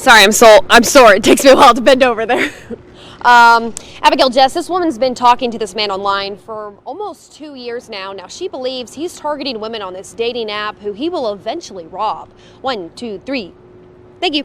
Sorry, I'm sore. It takes me a while to bend over there. Abigail Jess, this woman's been talking to this man online for almost 2 years now. Now, she believes he's targeting women on this dating app who he will eventually rob. 1, 2, 3. Thank you.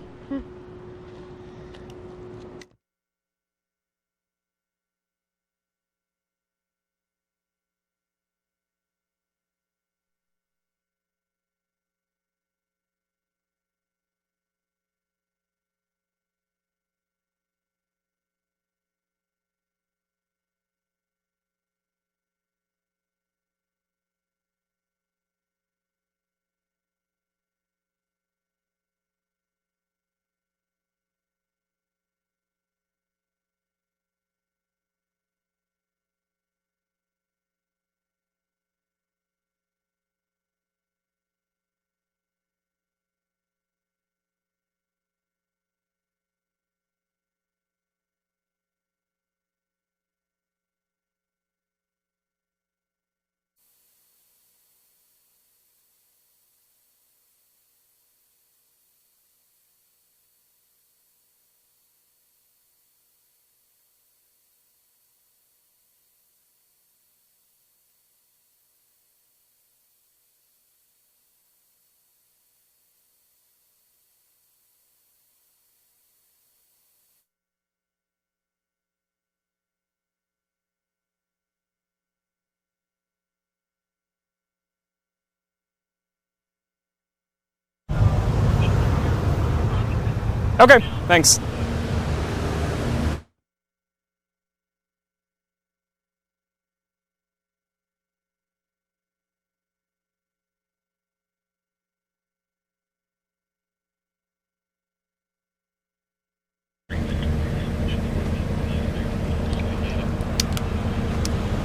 Okay, thanks.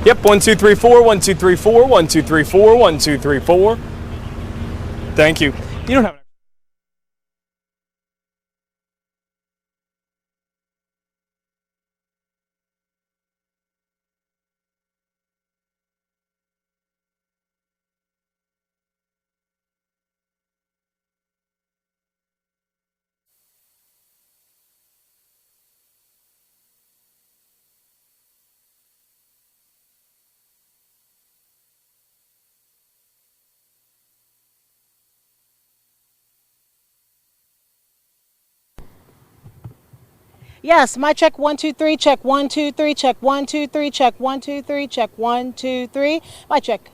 Yep, 1234, 1234, 1234, 1234. Thank you. You don't have. Yes, my check 1 2 3, check 1 2 3, check 1 2 3, check 1 2 3, check 1 2 3. My check.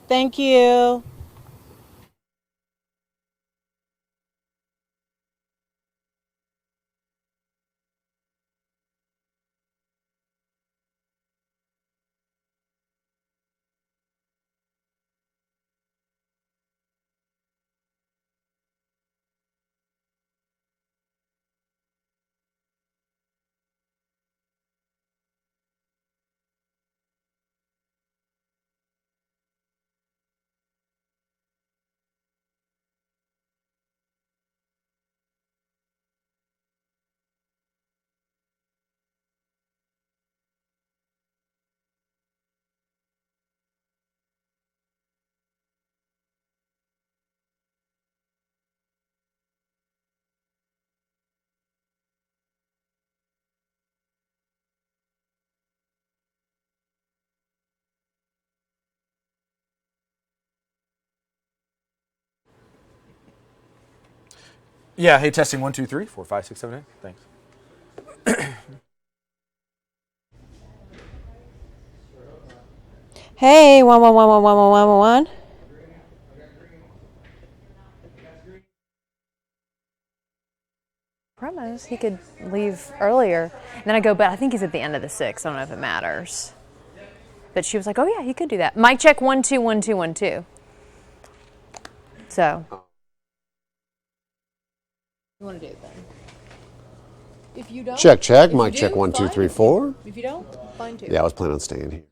Thank you. Yeah, hey, testing 1, 2, 3, 4, 5, 6, 7, 8. Thanks. Hey, 111111111. Promos, he could leave earlier. And then I go, but I think he's at the end of the 6. I don't know if it matters. But she was like, oh yeah, he could do that. Mic check 1 2 1 2 1 2. So. You want to do it then? If you don't. Check. Mic check 1 2 3 4. If you don't, fine too. Yeah, I was planning on staying here.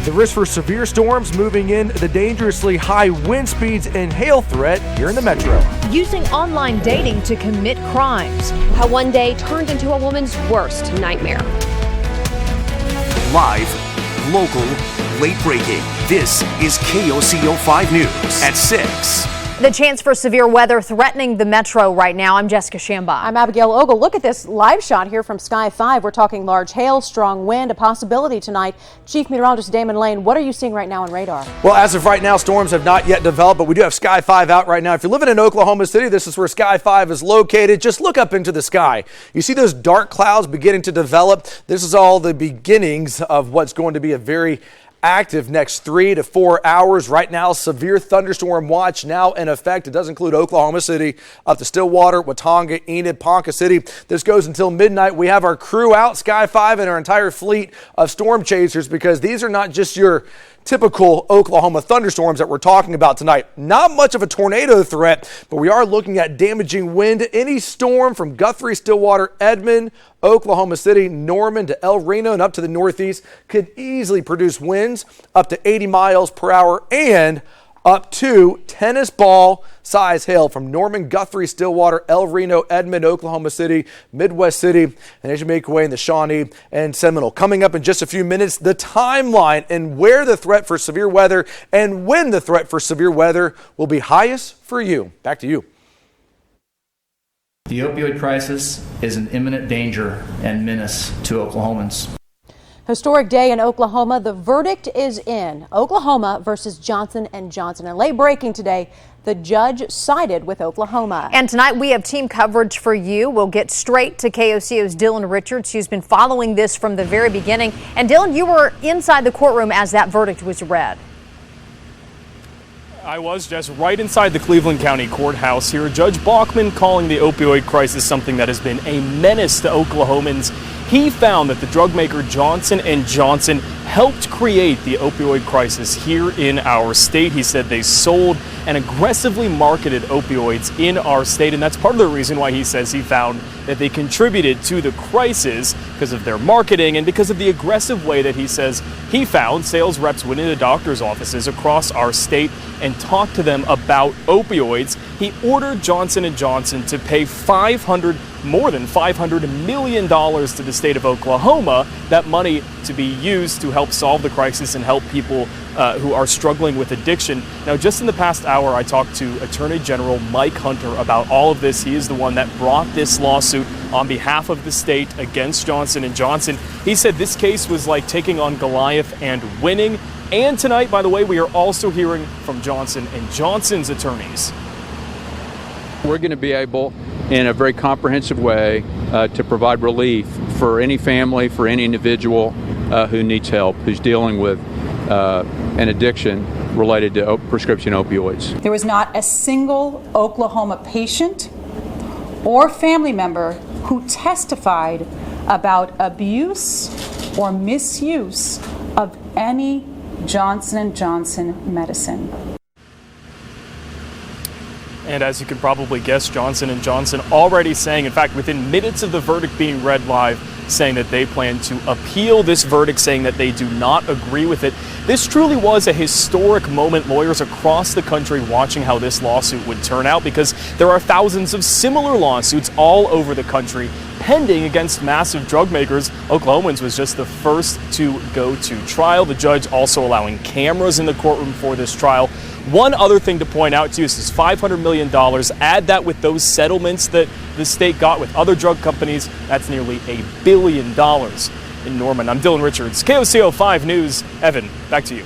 The risk for severe storms moving in, the dangerously high wind speeds and hail threat here in the metro. Using online dating to commit crimes. How one day turned into a woman's worst nightmare. Live, local, late breaking. This is KOCO 5 News at 6. The chance for severe weather threatening the metro right now. I'm Jessica Shamba. I'm Abigail Ogle. Look at this live shot here from Sky 5. We're talking large hail, strong wind, a possibility tonight. Chief Meteorologist Damon Lane, what are you seeing right now on radar? Well, as of right now, storms have not yet developed, but we do have Sky 5 out right now. If you're living in Oklahoma City, this is where Sky 5 is located. Just look up into the sky. You see those dark clouds beginning to develop. This is all the beginnings of what's going to be a very active next 3 to 4 hours. Right now, severe thunderstorm watch now in effect. It does include Oklahoma City, up to Stillwater, Watauga, Enid, Ponca City. This goes until midnight. We have our crew out, Sky 5, and our entire fleet of storm chasers, because these are not just your typical Oklahoma thunderstorms that we're talking about tonight. Not much of a tornado threat, but we are looking at damaging wind. Any storm from Guthrie, Stillwater, Edmond, Oklahoma City, Norman to El Reno and up to the northeast could easily produce winds up to 80 miles per hour and up to tennis ball size hail from Norman, Guthrie, Stillwater, El Reno, Edmond, Oklahoma City, Midwest City, and as you make your way in the Shawnee and Seminole. Coming up in just a few minutes, the timeline and where the threat for severe weather and when the threat for severe weather will be highest for you. Back to you. The opioid crisis is an imminent danger and menace to Oklahomans. Historic day in Oklahoma. The verdict is in. Oklahoma versus Johnson & Johnson. And late breaking today, the judge sided with Oklahoma. And tonight we have team coverage for you. We'll get straight to KOCO's Dylan Richards, who's been following this from the very beginning. And Dylan, you were inside the courtroom as that verdict was read. I was just right inside the Cleveland County Courthouse here. Judge Bachman calling the opioid crisis something that has been a menace to Oklahomans. He found that the drug maker Johnson & Johnson helped create the opioid crisis here in our state. He said they sold and aggressively marketed opioids in our state, and that's part of the reason why he says he found that they contributed to the crisis because of their marketing and because of the aggressive way that he says he found sales reps went into doctors' offices across our state and talked to them about opioids. He ordered Johnson & Johnson to pay more than $500 million to the state of Oklahoma, that money to be used to help solve the crisis and help people who are struggling with addiction. Now, just in the past hour, I talked to Attorney General Mike Hunter about all of this. He is the one that brought this lawsuit on behalf of the state against Johnson & Johnson. He said this case was like taking on Goliath and winning. And tonight, by the way, we are also hearing from Johnson & Johnson's attorneys. We're going to be able, in a very comprehensive way, to provide relief for any family, for any individual who needs help, who's dealing with an addiction related to prescription opioids. There was not a single Oklahoma patient or family member who testified about abuse or misuse of any Johnson & Johnson medicine. And as you can probably guess, Johnson & Johnson already saying, in fact, within minutes of the verdict being read live, saying that they plan to appeal this verdict, saying that they do not agree with it. This truly was a historic moment. Lawyers across the country watching how this lawsuit would turn out, because there are thousands of similar lawsuits all over the country pending against massive drug makers. Oklahomans was just the first to go to trial. The judge also allowing cameras in the courtroom for this trial. One other thing to point out to you, this is $500 million. Add that with those settlements that the state got with other drug companies. That's nearly $1 billion in Norman. I'm Dylan Richards, KOCO 5 News. Evan, back to you.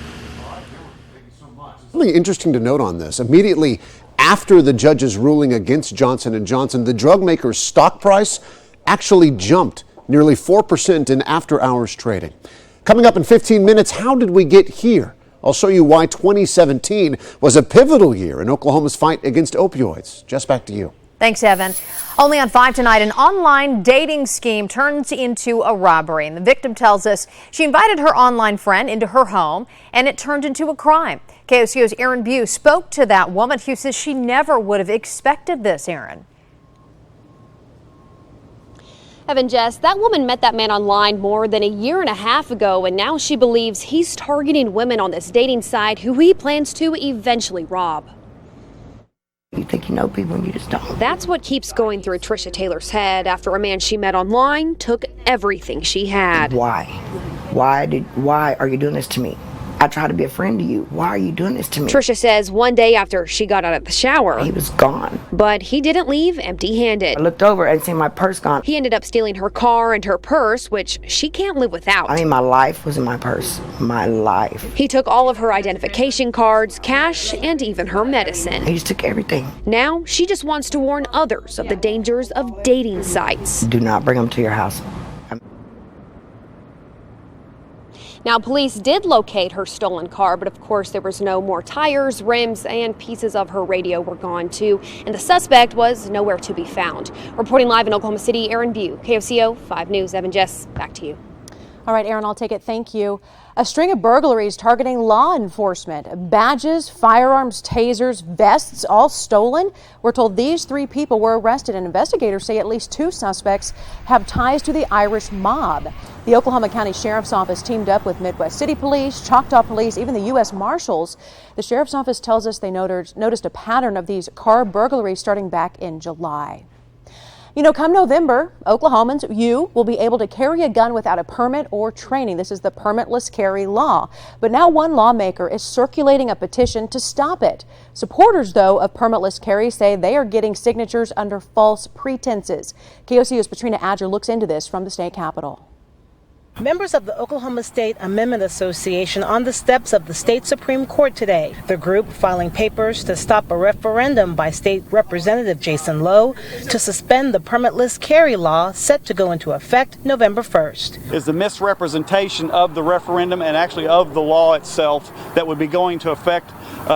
Something interesting to note on this. Immediately after the judge's ruling against Johnson & Johnson, the drug maker's stock price actually jumped nearly 4% in after-hours trading. Coming up in 15 minutes, how did we get here? I'll show you why 2017 was a pivotal year in Oklahoma's fight against opioids. Just back to you. Thanks, Evan. Only on 5 tonight, an online dating scheme turns into a robbery. And the victim tells us she invited her online friend into her home, and it turned into a crime. KOCO's Aaron Bew spoke to that woman who says she never would have expected this, Aaron. Evan, Jess, that woman met that man online more than a year and a half ago, and now she believes he's targeting women on this dating site who he plans to eventually rob. You think you know people and you just don't. That's what keeps going through Trisha Taylor's head after a man she met online took everything she had. Why? Why are you doing this to me? I try to be a friend to you. Why are you doing this to me? Trisha says one day after she got out of the shower, he was gone. But he didn't leave empty-handed. I looked over and seen my purse gone. He ended up stealing her car and her purse, which she can't live without. I mean, my life was in my purse. My life. He took all of her identification cards, cash, and even her medicine. He just took everything. Now she just wants to warn others of the dangers of dating sites. Do not bring them to your house. Now, police did locate her stolen car, but of course there was no more tires, rims, and pieces of her radio were gone too, and the suspect was nowhere to be found. Reporting live in Oklahoma City, Aaron Bew, KOCO 5 News. Evan, Jess, back to you. All right, Aaron, I'll take it. Thank you. A string of burglaries targeting law enforcement. Badges, firearms, tasers, vests, all stolen. We're told these 3 people were arrested, and investigators say at least 2 suspects have ties to the Irish mob. The Oklahoma County Sheriff's Office teamed up with Midwest City Police, Choctaw Police, even the U.S. Marshals. The Sheriff's Office tells us they noticed a pattern of these car burglaries starting back in July. You know, come November, Oklahomans, you will be able to carry a gun without a permit or training. This is the permitless carry law. But now one lawmaker is circulating a petition to stop it. Supporters, though, of permitless carry say they are getting signatures under false pretenses. KOCO's Patrina Adger looks into this from the state capitol. Members of the Oklahoma State Amendment Association on the steps of the state Supreme Court today. The group filing papers to stop a referendum by State Representative Jason Lowe to suspend the permitless carry law set to go into effect November 1st. Is the misrepresentation of the referendum and actually of the law itself that would be going to effect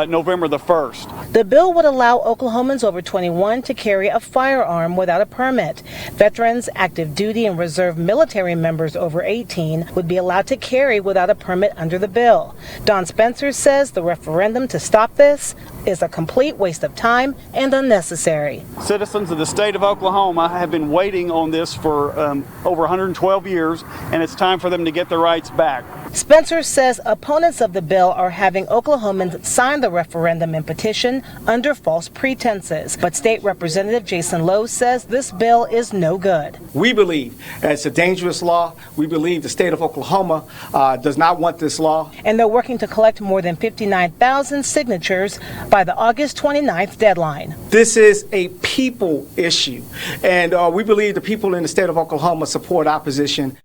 November the 1st. The bill would allow Oklahomans over 21 to carry a firearm without a permit. Veterans, active duty, and reserve military members over 18 would be allowed to carry without a permit under the bill. Don Spencer says the referendum to stop this is a complete waste of time and unnecessary. Citizens of the state of Oklahoma have been waiting on this for over 112 years, and it's time for them to get their rights back. Spencer says opponents of the bill are having Oklahomans sign the referendum and petition under false pretenses. But State Representative Jason Lowe says this bill is no good. We believe it's a dangerous law. We believe the state of Oklahoma does not want this law. And they're working to collect more than 59,000 signatures by the August 29th deadline. This is a people issue, and we believe the people in the state of Oklahoma support our position.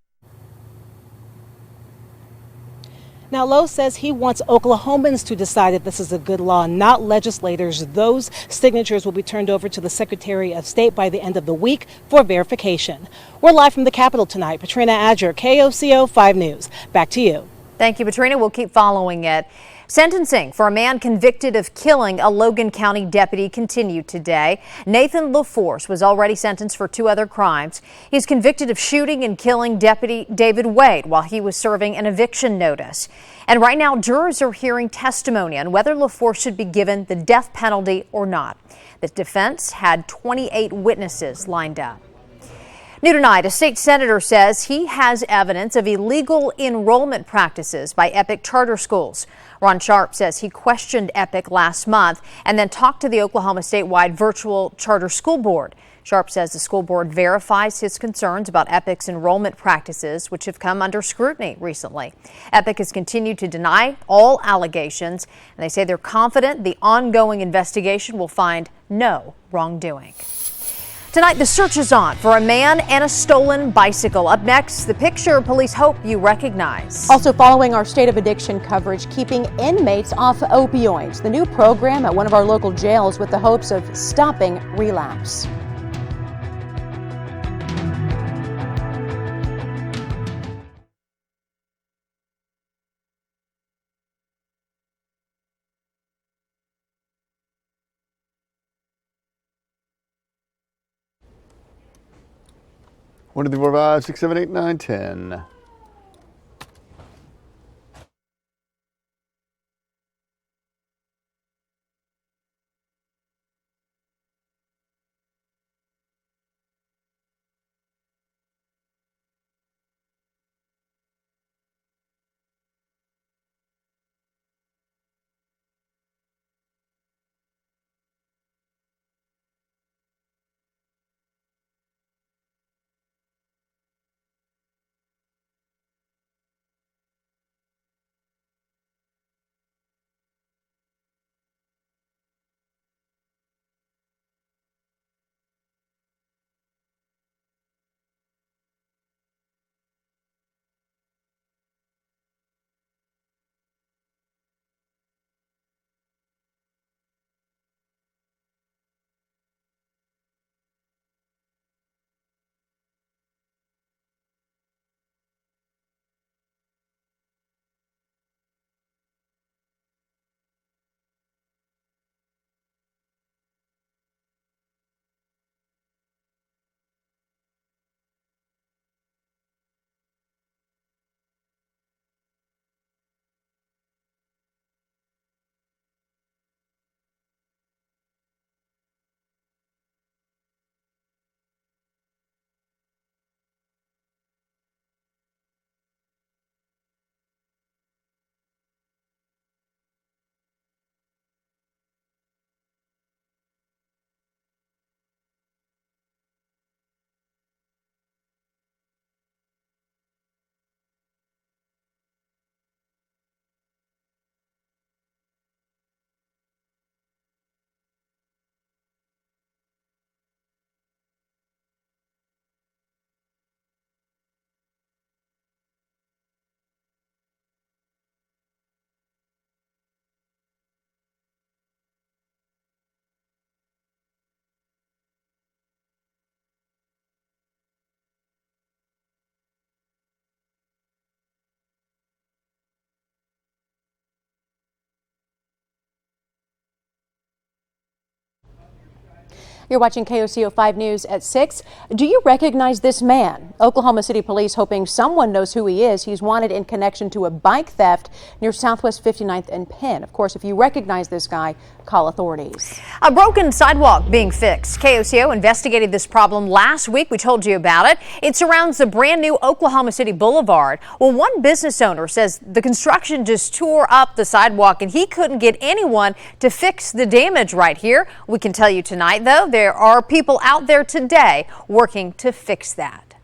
Now, Lowe says he wants Oklahomans to decide if this is a good law, not legislators. Those signatures will be turned over to the Secretary of State by the end of the week for verification. We're live from the Capitol tonight. Patrina Adger, KOCO 5 News. Back to you. Thank you, Patrina. We'll keep following it. Sentencing for a man convicted of killing a Logan County deputy continued today. Nathan LaForce was already sentenced for 2 other crimes. He's convicted of shooting and killing Deputy David Wade while he was serving an eviction notice. And right now, jurors are hearing testimony on whether LaForce should be given the death penalty or not. The defense had 28 witnesses lined up. New tonight, a state senator says he has evidence of illegal enrollment practices by Epic charter schools. Ron Sharp says he questioned Epic last month and then talked to the Oklahoma statewide virtual charter school board. Sharp says the school board verifies his concerns about Epic's enrollment practices, which have come under scrutiny recently. Epic has continued to deny all allegations, and they say they're confident the ongoing investigation will find no wrongdoing. Tonight, the search is on for a man and a stolen bicycle. Up next, the picture police hope you recognize. Also following our state of addiction coverage, keeping inmates off opioids. The new program at one of our local jails with the hopes of stopping relapse. One, 2, 3, 4, 5, 6, 7, 8, 9, 10. You're watching KOCO 5 News at 6. Do you recognize this man? Oklahoma City Police hoping someone knows who he is. He's wanted in connection to a bike theft near Southwest 59th and Penn. Of course, if you recognize this guy, call authorities. A broken sidewalk being fixed. KOCO investigated this problem last week. We told you about it. It surrounds the brand new Oklahoma City Boulevard. Well, one business owner says the construction just tore up the sidewalk and he couldn't get anyone to fix the damage right here. We can tell you tonight, though, there are people out there today working to fix that.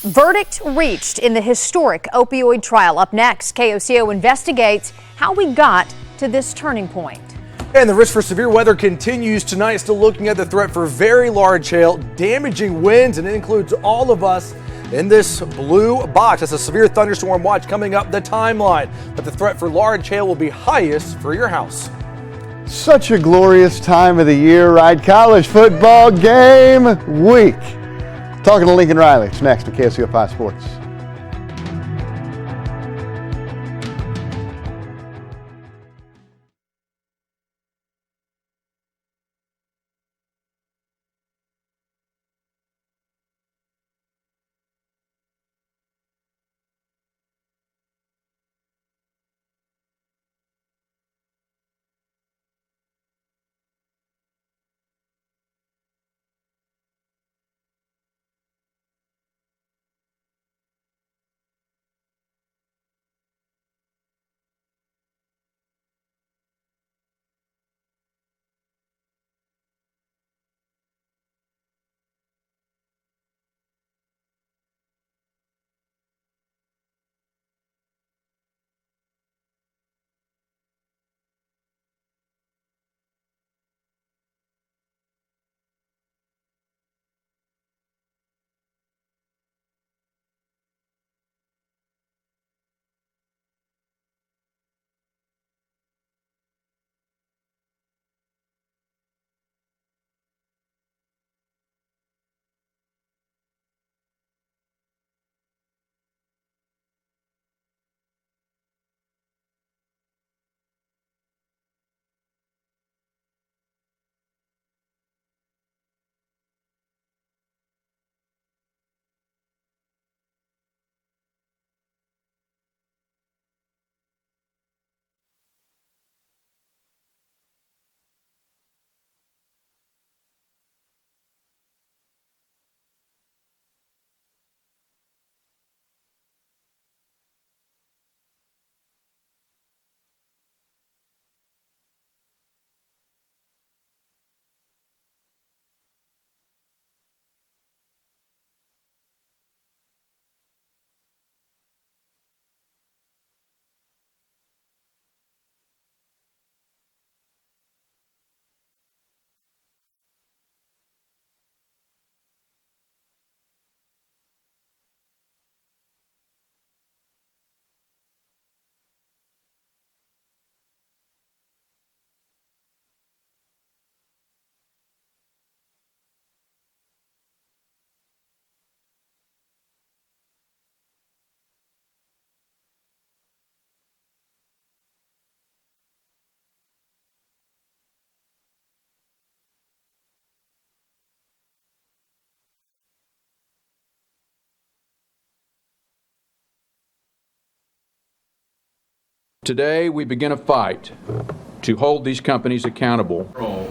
Verdict reached in the historic opioid trial. Up next, KOCO investigates how we got to this turning point. And the risk for severe weather continues tonight. Still looking at the threat for very large hail, damaging winds, and it includes all of us in this blue box. That's a severe thunderstorm watch coming up the timeline. But the threat for large hail will be highest for your house. Such a glorious time of the year, right? College football game week. Talking to Lincoln Riley. It's next to KOCO 5 Sports. Today, we begin a fight to hold these companies accountable.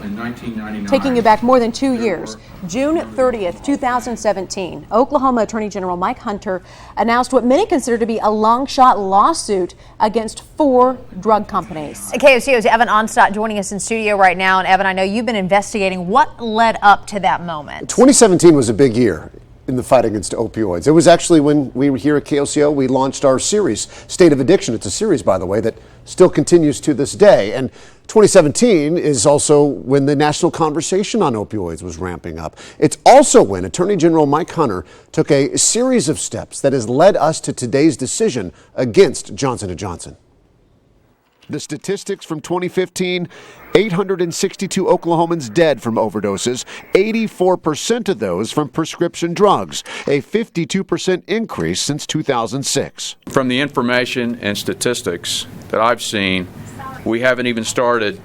In 1999, taking you back more than 2 years, June 30th, 2017, Oklahoma Attorney General Mike Hunter announced what many consider to be a long-shot lawsuit against 4 drug companies. KOCO's Evan Onstadt joining us in studio right now. And Evan, I know you've been investigating what led up to that moment. 2017 was a big year in the fight against opioids. It was actually when we were here at KOCO, we launched our series, State of Addiction. It's a series, by the way, that still continues to this day. And 2017 is also when the national conversation on opioids was ramping up. It's also when Attorney General Mike Hunter took a series of steps that has led us to today's decision against Johnson & Johnson. The statistics from 2015, 862 Oklahomans dead from overdoses, 84% of those from prescription drugs, a 52% increase since 2006. From the information and statistics that I've seen, we haven't even started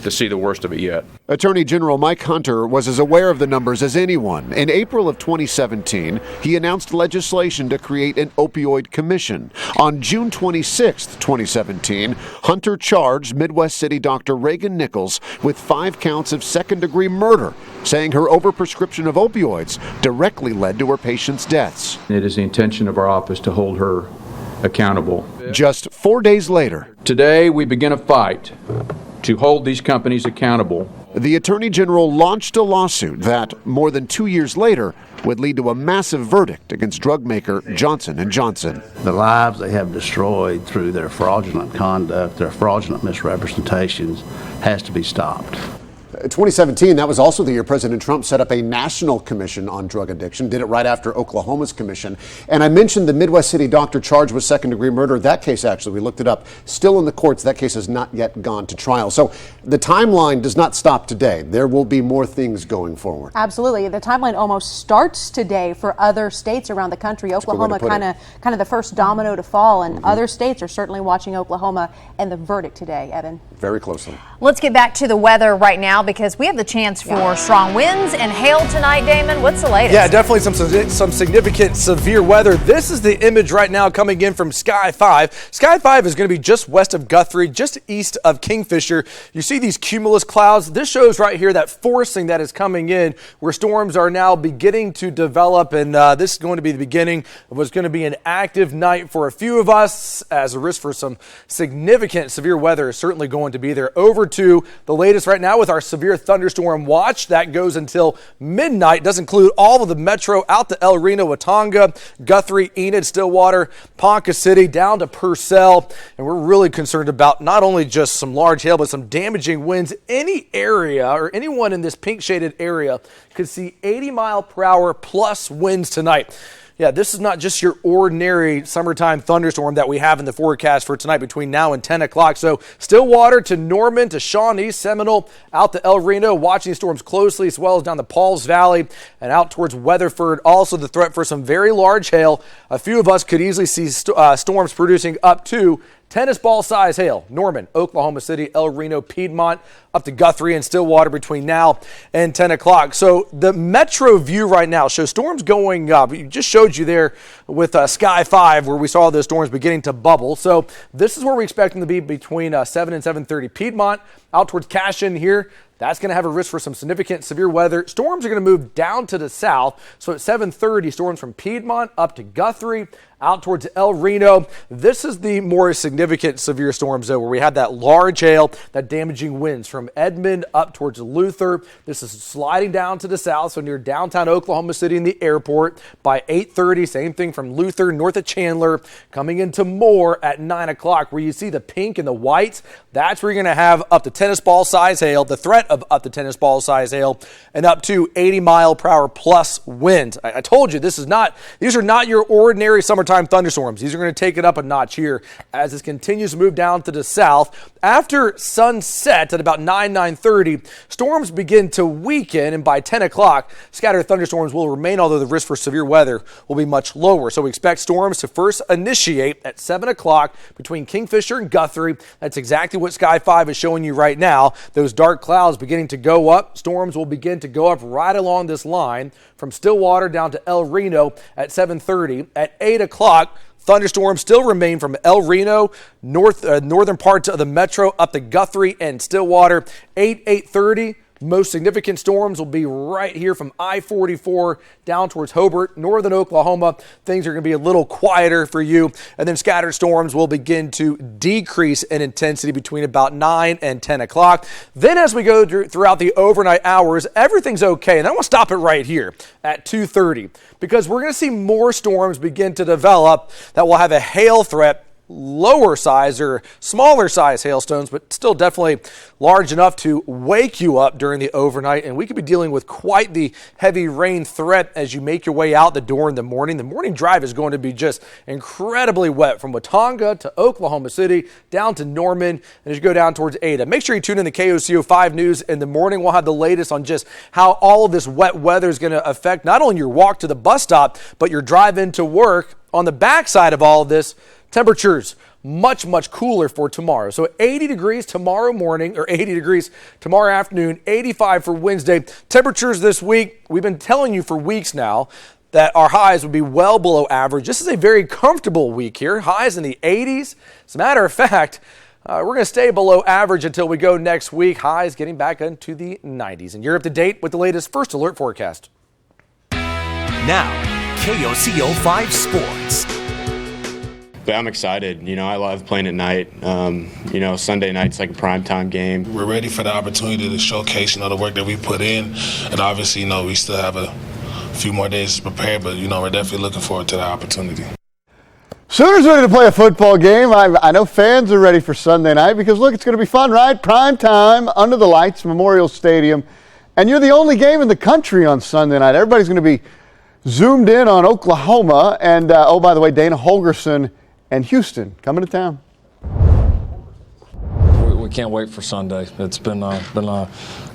to see the worst of it yet. Attorney General Mike Hunter was as aware of the numbers as anyone. In April of 2017, he announced legislation to create an opioid commission. On June 26, 2017, Hunter charged Midwest City Dr. Reagan Nichols with 5 counts of second-degree murder, saying her overprescription of opioids directly led to her patients' deaths. It is the intention of our office to hold her accountable. Just 4 days later, today we begin a fight to hold these companies accountable. The Attorney General launched a lawsuit that, more than 2 years later, would lead to a massive verdict against drug maker Johnson & Johnson. The lives they have destroyed through their fraudulent conduct, their fraudulent misrepresentations, has to be stopped. 2017, that was also the year President Trump set up a national commission on drug addiction, did it right after Oklahoma's commission. And I mentioned the Midwest City doctor charged with second-degree murder. That case, actually, we looked it up, still in the courts. That case has not yet gone to trial. So the timeline does not stop today. There will be more things going forward. Absolutely. The timeline almost starts today for other states around the country. Oklahoma kind of the first domino to fall, and other states are certainly watching Oklahoma and the verdict today, Evan. Very closely. Let's get back to the weather right now, because we have the chance for strong winds and hail tonight. Damon, what's the latest? Yeah, definitely some significant severe weather. This is the image right now coming in from Sky 5. Sky 5 is going to be just west of Guthrie, just east of Kingfisher. You see these cumulus clouds. This shows right here that forcing that is coming in, where storms are now beginning to develop, and this is going to be the beginning of what's going to be an active night for a few of us, as a risk for some significant severe weather is certainly going to be there. Over to the latest right now with our severe thunderstorm watch. That goes until midnight. Does include all of the metro out to El Reno, Watauga, Guthrie, Enid, Stillwater, Ponca City, down to Purcell. And we're really concerned about not only just some large hail, but some damaging winds. Any area or anyone in this pink shaded area could see 80-mile-per-hour plus winds tonight. Yeah, this is not just your ordinary summertime thunderstorm that we have in the forecast for tonight between now and 10 o'clock. So Stillwater to Norman to Shawnee, Seminole, out to El Reno, watching storms closely, as well as down the Pauls Valley and out towards Weatherford. Also the threat for some very large hail. A few of us could easily see storms producing up to tennis ball size hail. Norman, Oklahoma City, El Reno, Piedmont, up to Guthrie and Stillwater between now and 10 o'clock. So the metro view right now shows storms going up. We just showed you there with Sky 5 where we saw those storms beginning to bubble. So this is where we expect them to be between 7 and 7:30. Piedmont out towards Cashin here. That's going to have a risk for some significant severe weather. Storms are going to move down to the south. So at 7:30, storms from Piedmont up to Guthrie, out towards El Reno. This is the more significant severe storms, though, where we have that large hail, that damaging winds from Edmond up towards Luther. This is sliding down to the south, so near downtown Oklahoma City and the airport by 8:30. Same thing from Luther north of Chandler, coming into Moore at 9 o'clock, where you see the pink and the whites. That's where you're going to have up to tennis ball size hail, the threat of up to tennis ball size hail, and up to 80-mile-per-hour plus winds. I told you, these are not your ordinary summertime thunderstorms. These are going to take it up a notch here as this continues to move down to the south. After sunset at about 9:30, storms begin to weaken, and by 10 o'clock, scattered thunderstorms will remain, although the risk for severe weather will be much lower. So we expect storms to first initiate at 7 o'clock between Kingfisher and Guthrie. That's exactly what Sky 5 is showing you right now. Those dark clouds beginning to go up. Storms will begin to go up right along this line from Stillwater down to El Reno at 7:30. At 8 o'clock, thunderstorms still remain from El Reno, northern parts of the metro up to Guthrie and Stillwater. 8:30. Most significant storms will be right here from I-44 down towards Hobart, northern Oklahoma. Things are going to be a little quieter for you. And then scattered storms will begin to decrease in intensity between about 9 and 10 o'clock. Then as we go throughout the overnight hours, everything's okay. And I want to stop it right here at 2:30 because we're going to see more storms begin to develop that will have a hail threat, lower size or smaller size hailstones, but still definitely large enough to wake you up during the overnight. And we could be dealing with quite the heavy rain threat as you make your way out the door in the morning. The morning drive is going to be just incredibly wet from Watauga to Oklahoma City down to Norman, and as you go down towards Ada. Make sure you tune in to KOCO 5 News in the morning. We'll have the latest on just how all of this wet weather is going to affect not only your walk to the bus stop, but your drive into work On the backside of all of this, temperatures much, much cooler for tomorrow. So 80 degrees tomorrow morning, or 80 degrees tomorrow afternoon, 85 for Wednesday. Temperatures this week, we've been telling you for weeks now that our highs would be well below average. This is a very comfortable week here. Highs in the 80s. As a matter of fact, we're going to stay below average until we go next week. Highs getting back into the 90s. And you're up to date with the latest First Alert forecast. Now, KOCO 5 Sports. But I'm excited. I love playing at night. Sunday night's like a primetime game. We're ready for the opportunity to showcase, the work that we put in. And obviously, we still have a few more days to prepare, but, we're definitely looking forward to the opportunity. Sooners ready to play a football game. I know fans are ready for Sunday night because, look, it's going to be fun, right? Prime time, under the lights, Memorial Stadium. And you're the only game in the country on Sunday night. Everybody's going to be zoomed in on Oklahoma. And, by the way, Dana Holgorsen and Houston coming to town. We can't wait for Sunday. It's been a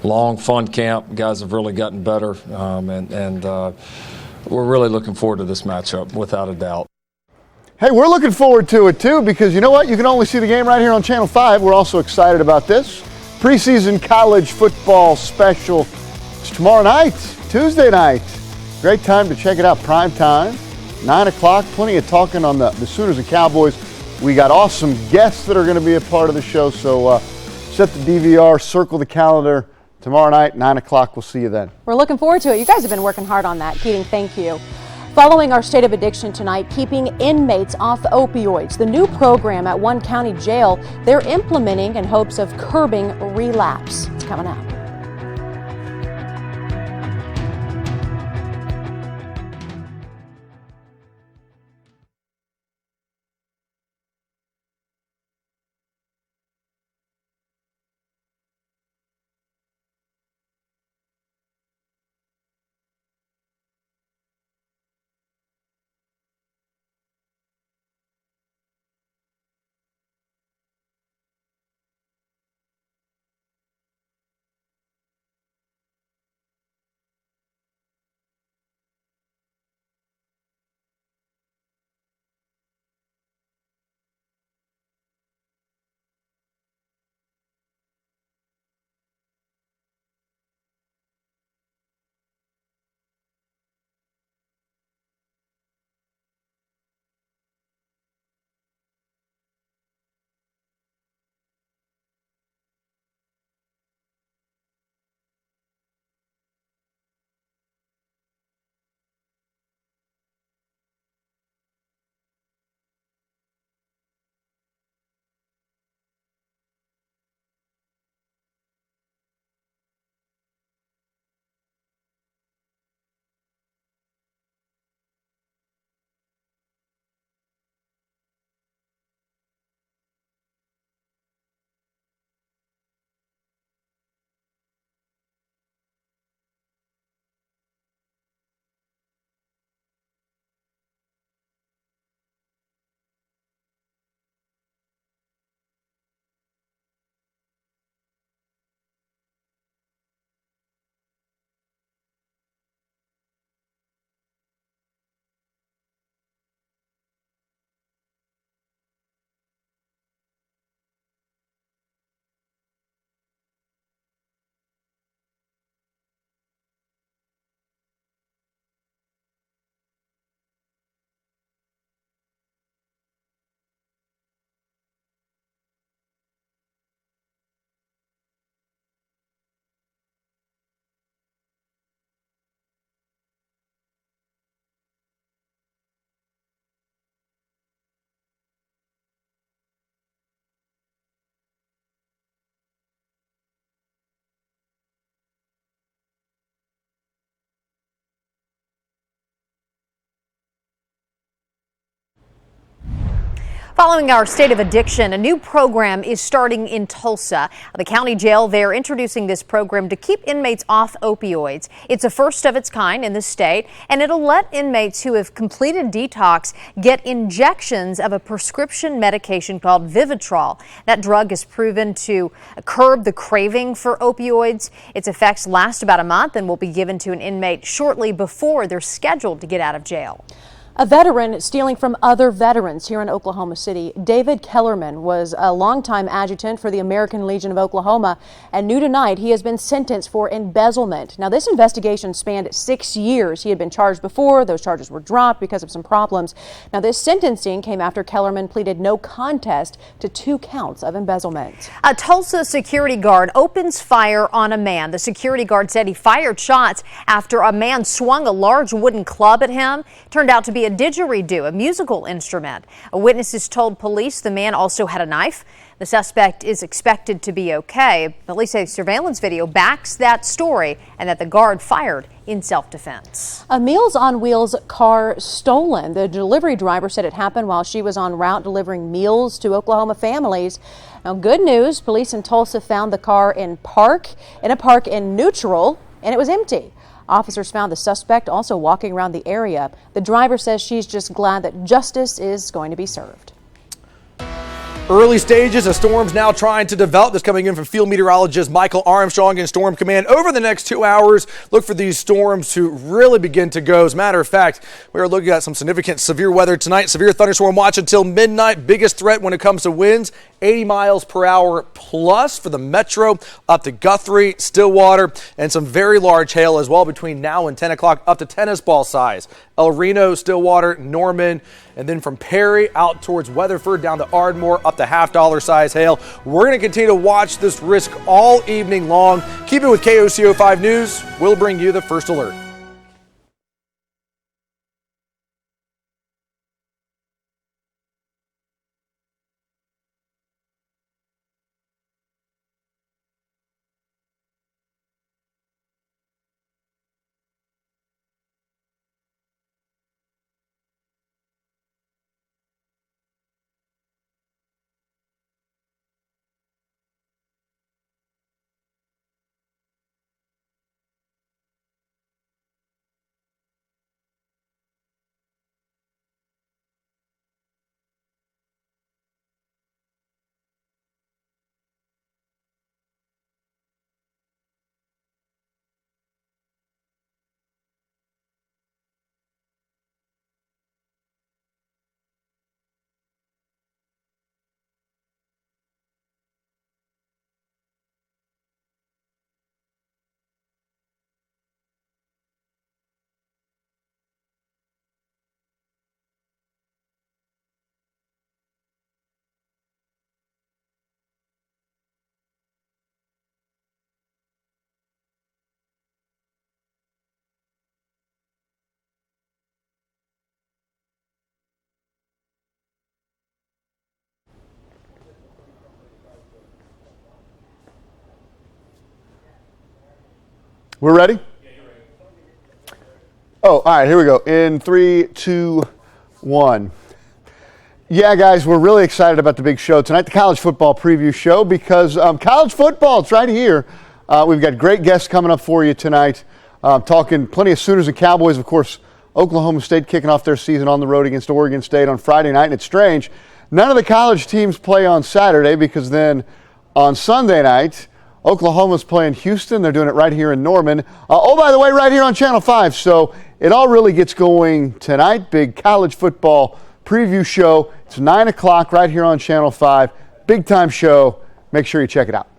long, fun camp. Guys have really gotten better, and we're really looking forward to this matchup, without a doubt. Hey, we're looking forward to it, too, because you know what? You can only see the game right here on Channel 5. We're also excited about this preseason college football special. It's tomorrow night, Tuesday night. Great time to check it out. Prime time, 9 o'clock. Plenty of talking on the Sooners and Cowboys. We got awesome guests that are going to be a part of the show. So set the DVR, circle the calendar. Tomorrow night, 9 o'clock. We'll see you then. We're looking forward to it. You guys have been working hard on that. Keating, thank you. Following our state of addiction tonight, keeping inmates off opioids. The new program at one county jail they're implementing in hopes of curbing relapse. It's coming up. Following our state of addiction, a new program is starting in Tulsa. The county jail there introducing this program to keep inmates off opioids. It's a first of its kind in the state, and it'll let inmates who have completed detox get injections of a prescription medication called Vivitrol. That drug is proven to curb the craving for opioids. Its effects last about a month and will be given to an inmate shortly before they're scheduled to get out of jail. A veteran stealing from other veterans here in Oklahoma City. David Kellerman was a longtime adjutant for the American Legion of Oklahoma, and new tonight he has been sentenced for embezzlement. Now, this investigation spanned 6 years. He had been charged before. Those charges were dropped because of some problems. Now, this sentencing came after Kellerman pleaded no contest to 2 counts of embezzlement. A Tulsa security guard opens fire on a man. The security guard said he fired shots after a man swung a large wooden club at him. Turned out to be a didgeridoo, a musical instrument. Witnesses told police the man also had a knife. The suspect is expected to be okay. Police say surveillance video backs that story and that the guard fired in self-defense. A Meals on Wheels car stolen. The delivery driver said it happened while she was en route delivering meals to Oklahoma families. Now, good news, police in Tulsa found the car in a park in Neutral, and it was empty. Officers found the suspect also walking around the area. The driver says she's just glad that justice is going to be served. Early stages, a storm's now trying to develop. This coming in from field meteorologist Michael Armstrong in Storm Command. Over the next 2 hours, look for these storms to really begin to go. As a matter of fact, we are looking at some significant severe weather tonight. Severe thunderstorm watch until midnight. Biggest threat when it comes to winds, 80 miles per hour plus for the metro up to Guthrie, Stillwater, and some very large hail as well between now and 10 o'clock up to tennis ball size. El Reno, Stillwater, Norman, and then from Perry out towards Weatherford down to Ardmore up to $50 size hail. We're going to continue to watch this risk all evening long. Keep it with KOCO 5 News. We'll bring you the first alert. We're ready? Oh, all right, here we go. In 3, 2, 1. Yeah, guys, we're really excited about the big show tonight, the college football preview show, because college football, it's right here. We've got great guests coming up for you tonight, talking plenty of Sooners and Cowboys. Of course, Oklahoma State kicking off their season on the road against Oregon State on Friday night, and it's strange. None of the college teams play on Saturday because then on Sunday night, Oklahoma's playing Houston. They're doing it right here in Norman. Oh, by the way, right here on Channel 5. So it all really gets going tonight. Big college football preview show. It's 9 o'clock right here on Channel 5. Big time show. Make sure you check it out.